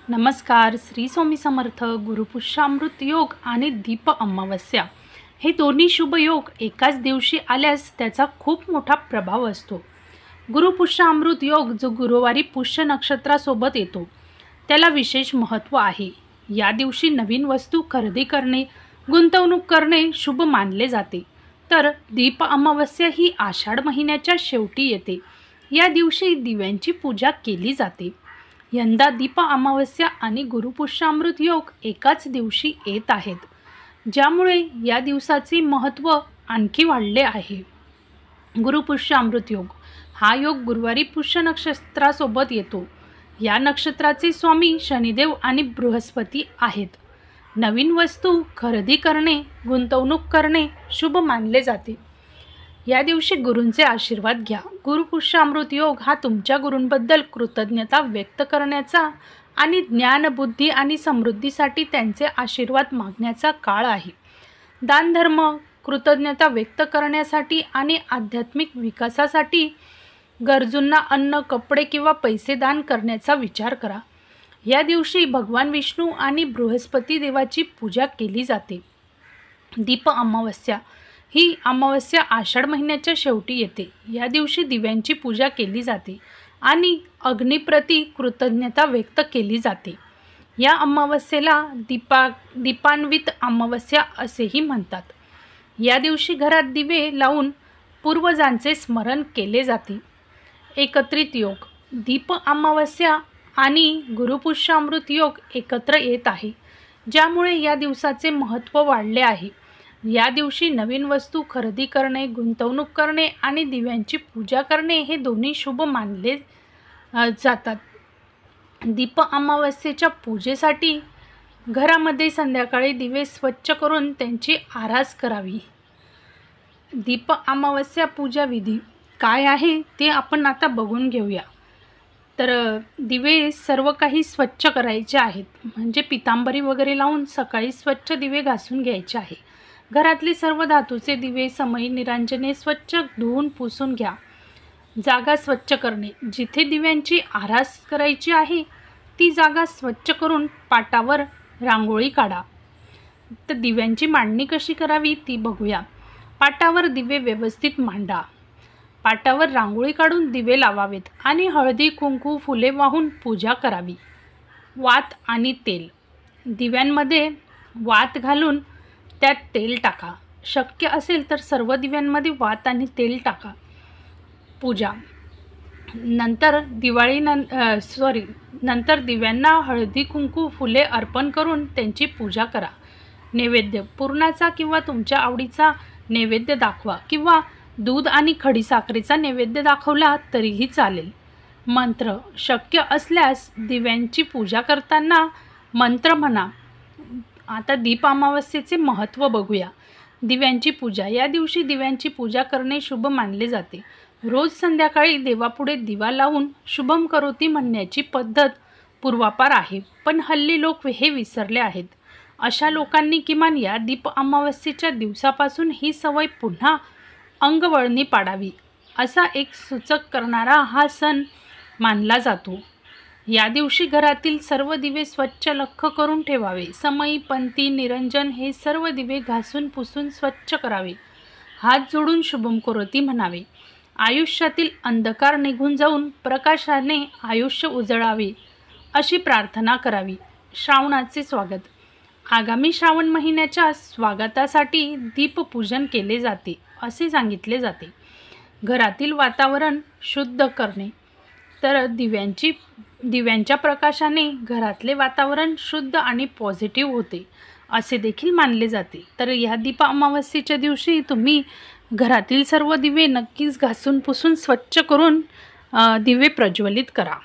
नमस्कार. श्री स्वामी समर्थ. गुरुपुष्यामृत योग आणि दीप अमावस्या हे दोन्ही शुभ योग एकाच दिवशी आल्यास त्याचा खूप मोठा प्रभाव असतो. गुरुपुष्यामृत योग जो गुरुवारी पुष्य नक्षत्रासोबत येतो त्याला विशेष महत्त्व आहे. या दिवशी नवीन वस्तू खरेदी करणे, गुंतवणूक करणे शुभ मानले जाते. तर दीप अमावस्या ही आषाढ महिन्याच्या शेवटी येते. या दिवशी दिव्यांची पूजा केली जाते. यंदा दीप अमावस्या आणि गुरुपुष्यामृत योग एकाच दिवशी येत आहेत, ज्यामुळे या दिवसाचे महत्त्व आणखी वाढले आहे. गुरुपुष्यामृत योग हा योग गुरुवारी पुष्य नक्षत्रासोबत येतो. या नक्षत्राचे स्वामी शनिदेव आणि बृहस्पती आहेत. नवीन वस्तू खरेदी करणे, गुंतवणूक करणे शुभ मानले जाते. या दिवशी गुरूंचे आशीर्वाद घ्या. गुरुपुष्यामृत योग हा तुमच्या गुरूंबद्दल कृतज्ञता व्यक्त करण्याचा आणि ज्ञान, बुद्धी आणि समृद्धीसाठी त्यांचे आशीर्वाद मागण्याचा काळ आहे. दानधर्म, कृतज्ञता व्यक्त करण्यासाठी आणि आध्यात्मिक विकासासाठी गरजूंना अन्न, कपडे किंवा पैसे दान करण्याचा विचार करा. या दिवशी भगवान विष्णू आणि बृहस्पती देवाची पूजा केली जाते. दीप अमावस्या ही अमावस्या आषाढ महिन्याच्या शेवटी येते. या दिवशी दिव्यांची पूजा केली जाते आणि अग्नीप्रती कृतज्ञता व्यक्त केली जाते. या अमावस्येला दीपान्वित अमावस्या असेही म्हणतात. या दिवशी घरात दिवे लावून पूर्वजांचे स्मरण केले जाते. एकत्रित योग दीप अमावस्या आणि गुरुपुष्यामृत योग एकत्र येत आहे, ज्यामुळे या दिवसाचे महत्त्व वाढले आहे. या दिवशी नवीन वस्तू खरेदी करणे, गुंतवणूक करणे आणि दिव्यांची पूजा करणे हे दोन्ही शुभ मानले जातात. दीप अमावस्येच्या पूजेसाठी घरामध्ये संध्याकाळी दिवे स्वच्छ करून त्यांची आरास करावी. दीप अमावस्या पूजा विधी काय आहे ते आपण आता बघून घेऊया. तर दिवे सर्व काही स्वच्छ करायचे आहेत, म्हणजे पितांबरी वगैरे लावून सकाळी स्वच्छ दिवे घासून घ्यायचे आहे. घरातले सर्व धातूचे दिवे, समई, निरांजने स्वच्छ धुवून पुसून घ्या. जागा स्वच्छ करणे, जिथे दिव्यांची आरास करायची आहे ती जागा स्वच्छ करून पाटावर रांगोळी काढा. तर दिव्यांची मांडणी कशी करावी ती बघूया. पाटावर दिवे व्यवस्थित मांडा. पाटावर रांगोळी काढून दिवे लावावेत आणि हळदी, कुंकू, फुले वाहून पूजा करावी. वात आणि तेल, दिव्यांमध्ये वात घालून त्यात तेल टाका. शक्य असेल तर सर्व दिव्यांमध्ये वात आणि तेल टाका. पूजा नंतर नंतर दिव्यांना हळदी, कुंकू, फुले अर्पण करून त्यांची पूजा करा. नैवेद्य पुरणाचा किंवा तुमच्या आवडीचा नैवेद्य दाखवा किंवा दूध आणि खडीसाखरेचा नैवेद्य दाखवला तरीही चालेल. मंत्र शक्य असल्यास दिव्यांची पूजा करताना मंत्र म्हणा. आता दीप अमावस्येचे महत्त्व बघूया. दिव्यांची पूजा या दिवशी दिव्यांची पूजा करणे शुभ मानले जाते. रोज संध्याकाळी देवापुढे दिवा लावून शुभम करोती म्हणण्याची पद्धत पूर्वापार आहे, पण हल्ली लोक हे विसरले आहेत. अशा लोकांनी किमान या दीप अमावस्येच्या दिवसापासून ही सवय पुन्हा अंगवळणी पाडावी, असा एक सूचक करणारा हा सण मानला जातो. या दिवशी घरातील सर्व दिवे स्वच्छ लख्ख करून ठेवावे. समई, पंती, निरंजन हे सर्व दिवे घासून पुसून स्वच्छ करावे. हात जोडून शुभम करोती म्हणावे. आयुष्यातील अंधकार निघून जाऊन प्रकाशाने आयुष्य उजळावे अशी प्रार्थना करावी. श्रावणाचे स्वागत आगामी श्रावण महिन्याच्या स्वागतासाठी दीपपूजन केले जाते असे सांगितले जाते. घरातील वातावरण शुद्ध करणे, तर दिव्यांच्या प्रकाशाने घरातले वातावरण शुद्ध आणि पॉझिटिव्ह होते असे देखील मानले जाते. तर या दीप अमावस्येच्या दिवशी तुम्ही घरातील सर्व दिवे नक्कीच घासून पुसून स्वच्छ करून दिवे प्रज्वलित करा.